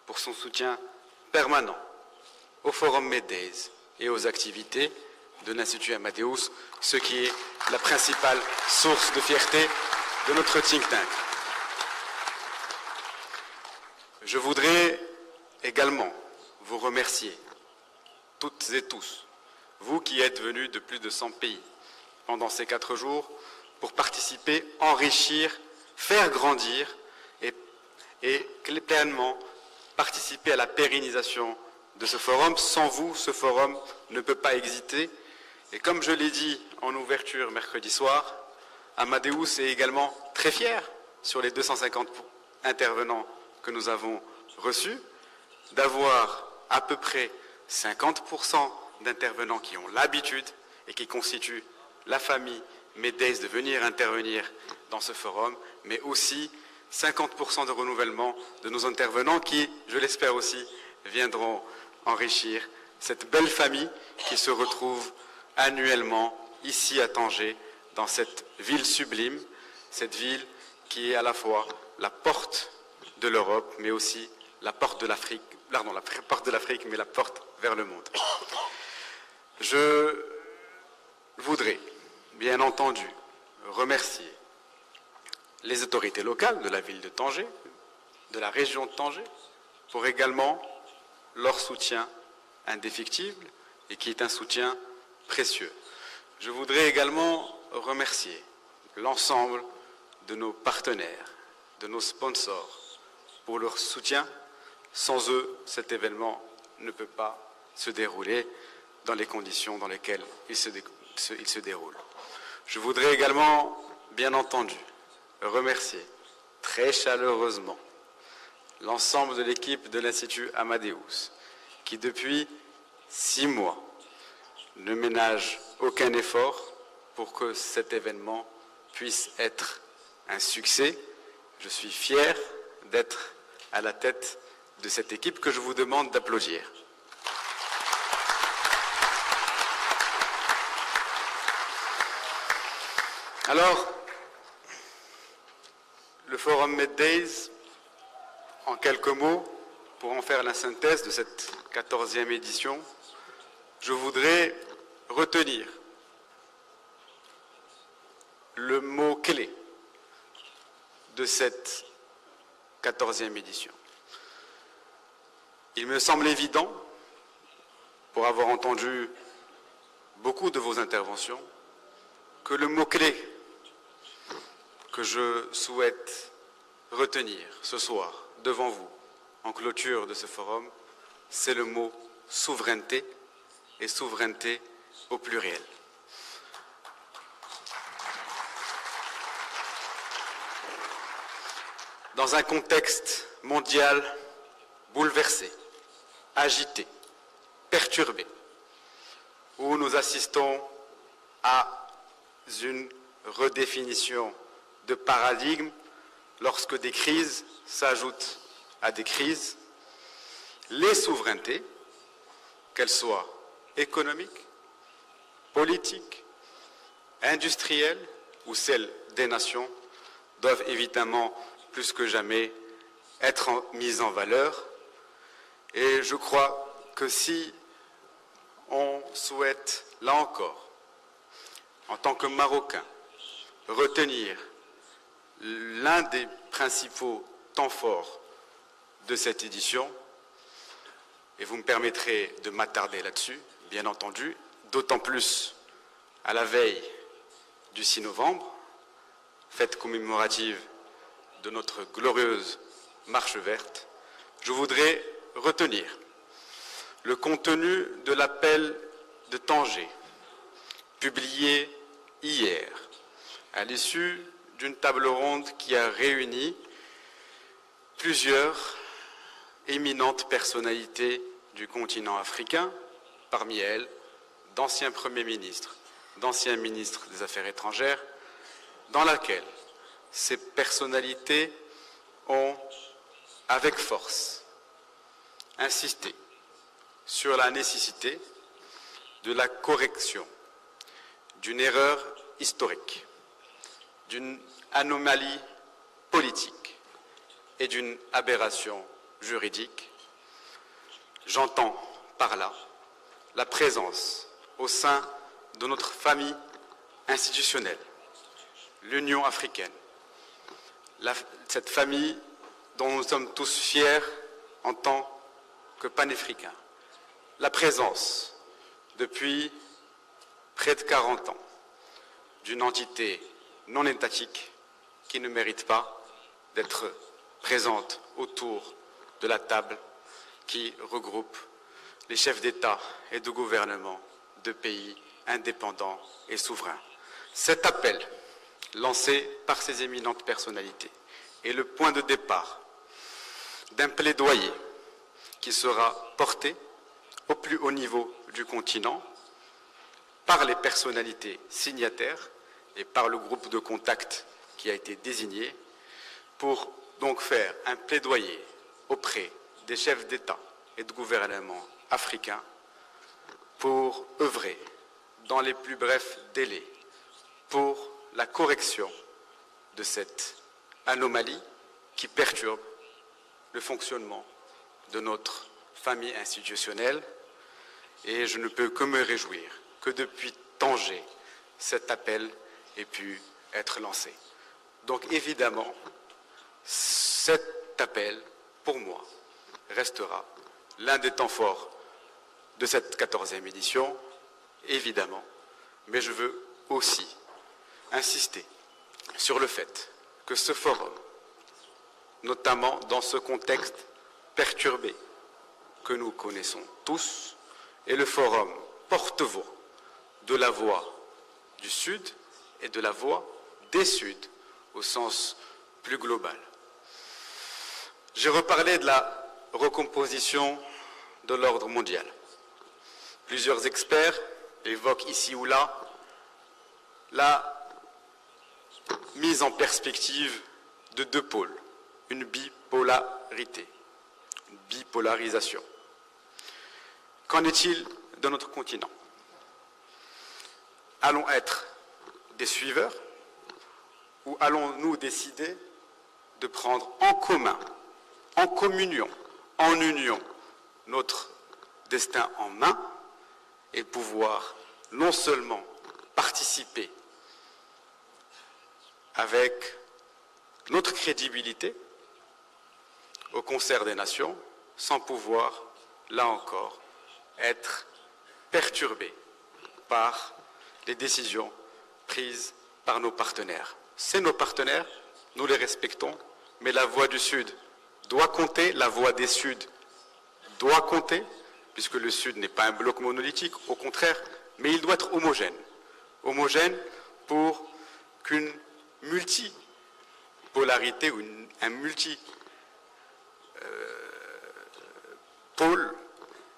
pour son soutien permanent au forum MEDays et aux activités de l'Institut Amadeus, ce qui est la principale source de fierté de notre think tank. Je voudrais également vous remercier, toutes et tous, vous qui êtes venus de plus de 100 pays pendant ces 4 jours, pour participer, enrichir, faire grandir et pleinement participer à la pérennisation de ce forum. Sans vous, ce forum ne peut pas exister. Et comme je l'ai dit en ouverture mercredi soir, Amadeus est également très fier, sur les 250 intervenants que nous avons reçus, d'avoir à peu près 50% d'intervenants qui ont l'habitude et qui constituent la famille MEDays de venir intervenir dans ce forum, mais aussi 50% de renouvellement de nos intervenants qui, je l'espère aussi, viendront enrichir cette belle famille qui se retrouve annuellement ici à Tanger, dans cette ville sublime, cette ville qui est à la fois la porte de l'Europe, mais aussi la porte de l'Afrique, pardon, la porte de l'Afrique, mais la porte vers le monde. Je voudrais, bien entendu, remercier les autorités locales de la ville de Tanger, de la région de Tanger, pour également leur soutien indéfectible et qui est un soutien précieux. Je voudrais également remercier l'ensemble de nos partenaires, de nos sponsors, pour leur soutien. Sans eux, cet événement ne peut pas se dérouler dans les conditions dans lesquelles il se déroule. Je voudrais également, bien entendu, remercier très chaleureusement l'ensemble de l'équipe de l'Institut Amadeus, qui depuis 6 mois ne ménage aucun effort pour que cet événement puisse être un succès. Je suis fier d'être à la tête de cette équipe que je vous demande d'applaudir. Alors, le forum MEDays, en quelques mots, pour en faire la synthèse de cette 14e édition, je voudrais retenir le mot-clé de cette 14e édition. Il me semble évident, pour avoir entendu beaucoup de vos interventions, que le mot-clé que je souhaite retenir ce soir devant vous, en clôture de ce forum, c'est le mot souveraineté, et souveraineté au pluriel. Dans un contexte mondial bouleversé, agité, perturbé, où nous assistons à une redéfinition de paradigme lorsque des crises s'ajoutent à des crises. Les souverainetés, qu'elles soient économiques, politiques, industrielles ou celles des nations, doivent évidemment plus que jamais être mises en valeur. Et je crois que si on souhaite, là encore, en tant que Marocain, retenir l'un des principaux temps forts de cette édition, et vous me permettrez de m'attarder là-dessus, bien entendu, d'autant plus à la veille du 6 novembre, fête commémorative de notre glorieuse marche verte, je voudrais retenir le contenu de l'appel de Tanger, publié hier, à l'issue d'une table ronde qui a réuni plusieurs éminentes personnalités du continent africain, parmi elles d'anciens premiers ministres, d'anciens ministres des Affaires étrangères, dans laquelle ces personnalités ont, avec force, insisté sur la nécessité de la correction d'une erreur historique, d'une anomalie politique et d'une aberration juridique. J'entends par là la présence au sein de notre famille institutionnelle, l'Union africaine, cette famille dont nous sommes tous fiers en tant que panafricains, la présence depuis près de 40 ans d'une entité non étatique qui ne mérite pas d'être présente autour de la table qui regroupe les chefs d'État et de gouvernement de pays indépendants et souverains. Cet appel, lancé par ces éminentes personnalités, est le point de départ d'un plaidoyer qui sera porté au plus haut niveau du continent par les personnalités signataires et par le groupe de contact qui a été désigné pour donc faire un plaidoyer auprès des chefs d'État et de gouvernement africains pour œuvrer dans les plus brefs délais pour la correction de cette anomalie qui perturbe le fonctionnement de notre famille institutionnelle. Et je ne peux que me réjouir que depuis Tanger, cet appel ait pu être lancé. Donc évidemment, cet appel, pour moi, restera l'un des temps forts de cette 14e édition, évidemment, mais je veux aussi insister sur le fait que ce forum, notamment dans ce contexte perturbé que nous connaissons tous, est le forum porte-voix de la voix du Sud et de la voix des Suds au sens plus global. J'ai reparlé de la recomposition de l'ordre mondial. Plusieurs experts évoquent ici ou là la mise en perspective de deux pôles, une bipolarité, une bipolarisation. Qu'en est-il de notre continent? Allons être des suiveurs ou allons-nous décider de prendre en commun, en communion, en union, notre destin en main et pouvoir non seulement participer avec notre crédibilité au concert des nations, sans pouvoir, là encore, être perturbé par les décisions prises par nos partenaires. C'est nos partenaires, nous les respectons, mais la voix du Sud doit compter, la voix des Suds doit compter, puisque le Sud n'est pas un bloc monolithique, au contraire, mais il doit être homogène. Homogène pour qu'une multipolarité ou un multipôle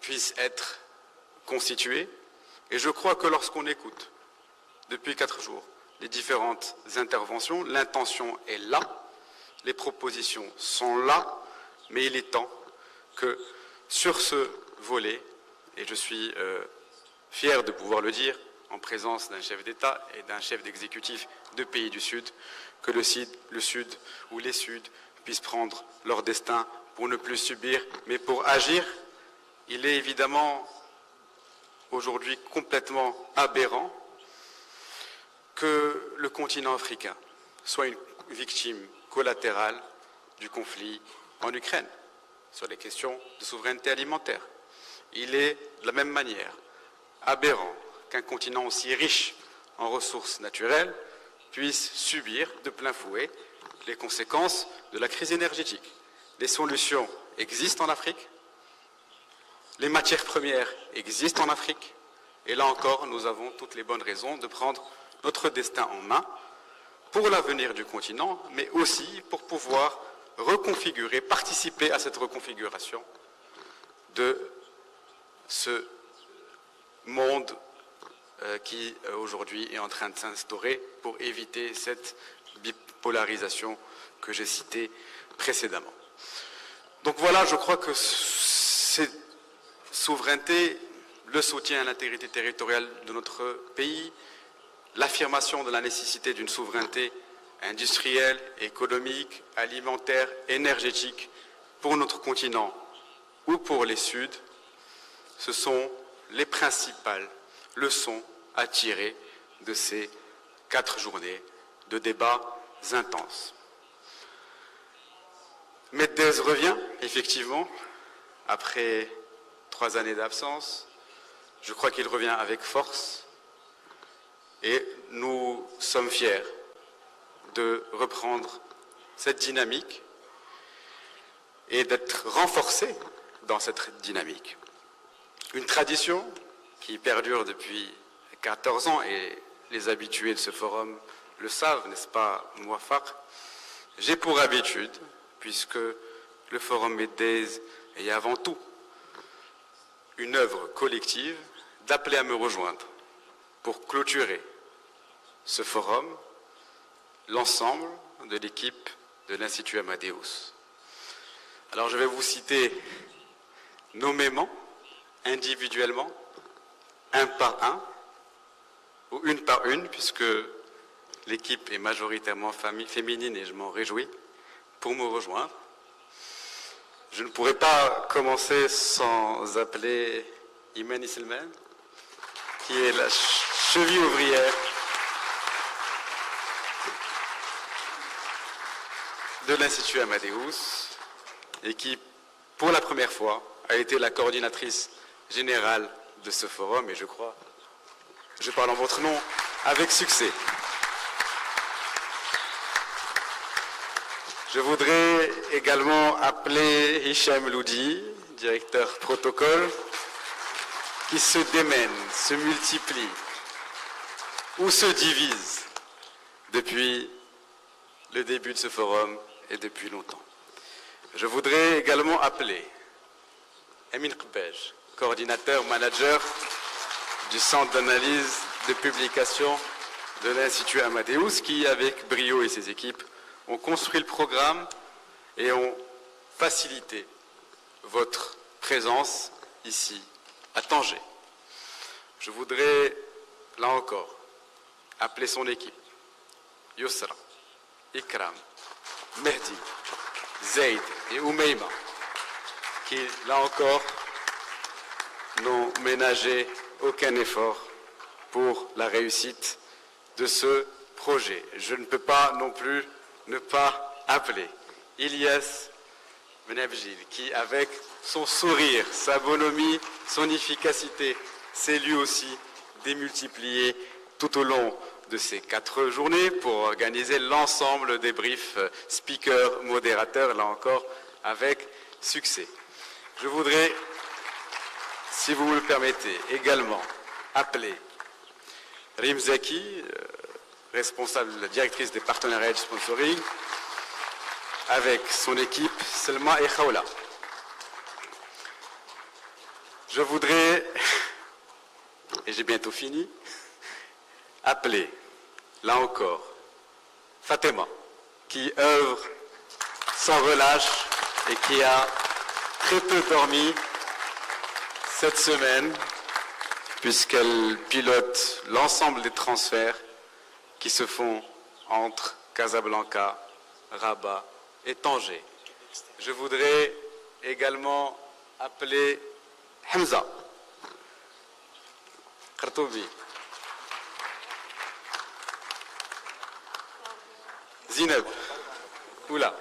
puisse être constitué. Et je crois que lorsqu'on écoute depuis 4 jours les différentes interventions. L'intention est là, les propositions sont là, mais il est temps que sur ce volet, et je suis fier de pouvoir le dire, en présence d'un chef d'État et d'un chef d'exécutif de pays du Sud, que le Sud ou les Suds puissent prendre leur destin pour ne plus subir, mais pour agir. Il est évidemment aujourd'hui complètement aberrant que le continent africain soit une victime collatérale du conflit en Ukraine sur les questions de souveraineté alimentaire. Il est de la même manière aberrant qu'un continent aussi riche en ressources naturelles puisse subir de plein fouet les conséquences de la crise énergétique. Les solutions existent en Afrique, les matières premières existent en Afrique, et là encore, nous avons toutes les bonnes raisons de prendre notre destin en main pour l'avenir du continent, mais aussi pour pouvoir reconfigurer, participer à cette reconfiguration de ce monde qui aujourd'hui est en train de s'instaurer pour éviter cette bipolarisation que j'ai citée précédemment. Donc voilà, je crois que cette souveraineté, le soutien à l'intégrité territoriale de notre pays, l'affirmation de la nécessité d'une souveraineté industrielle, économique, alimentaire, énergétique pour notre continent ou pour les Suds, ce sont les principales leçons à tirer de ces 4 journées de débats intenses. MEDays revient, effectivement, après 3 années d'absence. Je crois qu'il revient avec force et nous sommes fiers de reprendre cette dynamique et d'être renforcés dans cette dynamique. Une tradition qui perdure depuis 14 ans, et les habitués de ce forum le savent, n'est-ce pas, Mouafaq? J'ai pour habitude, puisque le forum MEDays est avant tout une œuvre collective, d'appeler à me rejoindre pour clôturer ce forum l'ensemble de l'équipe de l'Institut Amadeus. Alors je vais vous citer nommément, individuellement, un par un, ou une par une, puisque l'équipe est majoritairement féminine et je m'en réjouis, pour me rejoindre. Je ne pourrais pas commencer sans appeler Iman Iselman, qui est la cheville ouvrière de l'Institut Amadeus et qui, pour la première fois, a été la coordinatrice générale de ce forum, et je crois, je parle en votre nom, avec succès. Je voudrais également appeler Hicham Loudi, directeur protocole, qui se démène, se multiplie ou se divise depuis le début de ce forum et depuis longtemps. Je voudrais également appeler Amin Qbej, coordinateur manager du centre d'analyse de publication de l'Institut Amadeus, qui, avec brio et ses équipes, ont construit le programme et ont facilité votre présence ici, à Tanger. Je voudrais, là encore, appeler son équipe, Yousra, Ikram, Mehdi, Zaid et Oumeima, qui, là encore, n'ont ménagé aucun effort pour la réussite de ce projet. Je ne peux pas non plus ne pas appeler Ilyas Benabjil, qui, avec son sourire, sa bonhomie, son efficacité, s'est lui aussi démultiplié tout au long de ces 4 journées pour organiser l'ensemble des briefs speakers, modérateurs, là encore, avec succès. Je voudrais, si vous me le permettez, également appeler Rim Zaki, responsable, la directrice des partenariats et du sponsoring, avec son équipe Selma et Khawla. Je voudrais, et j'ai bientôt fini, appeler, là encore, Fatima, qui œuvre sans relâche et qui a très peu dormi cette semaine, puisqu'elle pilote l'ensemble des transferts qui se font entre Casablanca, Rabat et Tanger. Je voudrais également appeler Hamza Khartoubi, Zineb, Oula,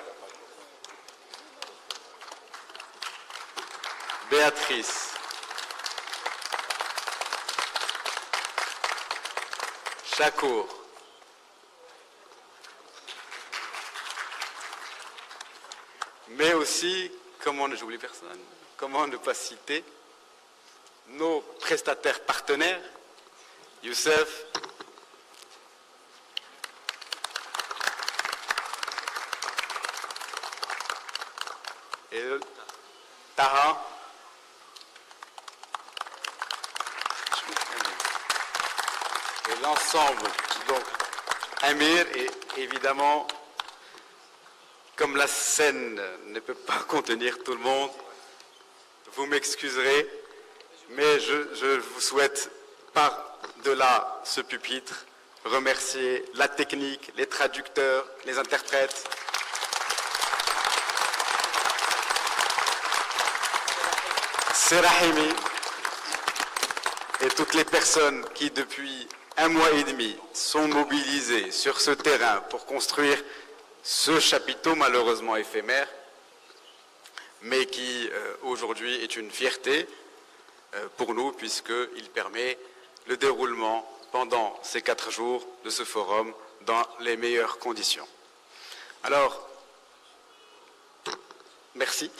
Béatrice, Chakour, mais aussi, j'oublie personne, comment ne pas citer nos prestataires partenaires, Youssef, et Taha, et l'ensemble, donc Amir, et évidemment, comme la scène ne peut pas contenir tout le monde, vous m'excuserez, mais je vous souhaite, par-delà ce pupitre, remercier la technique, les traducteurs, les interprètes. Serahimi et toutes les personnes qui, depuis 1 mois et demi, sont mobilisées sur ce terrain pour construire ce chapiteau malheureusement éphémère, mais qui aujourd'hui est une fierté pour nous, puisqu'il permet le déroulement pendant ces 4 jours de ce forum dans les meilleures conditions. Alors, merci.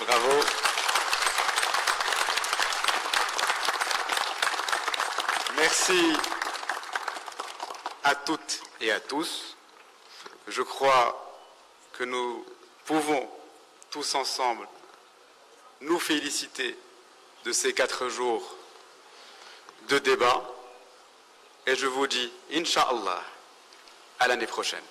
Bravo. Merci à toutes et à tous. Je crois que nous pouvons tous ensemble nous féliciter de ces 4 jours de débat et je vous dis, Inch'Allah, à l'année prochaine.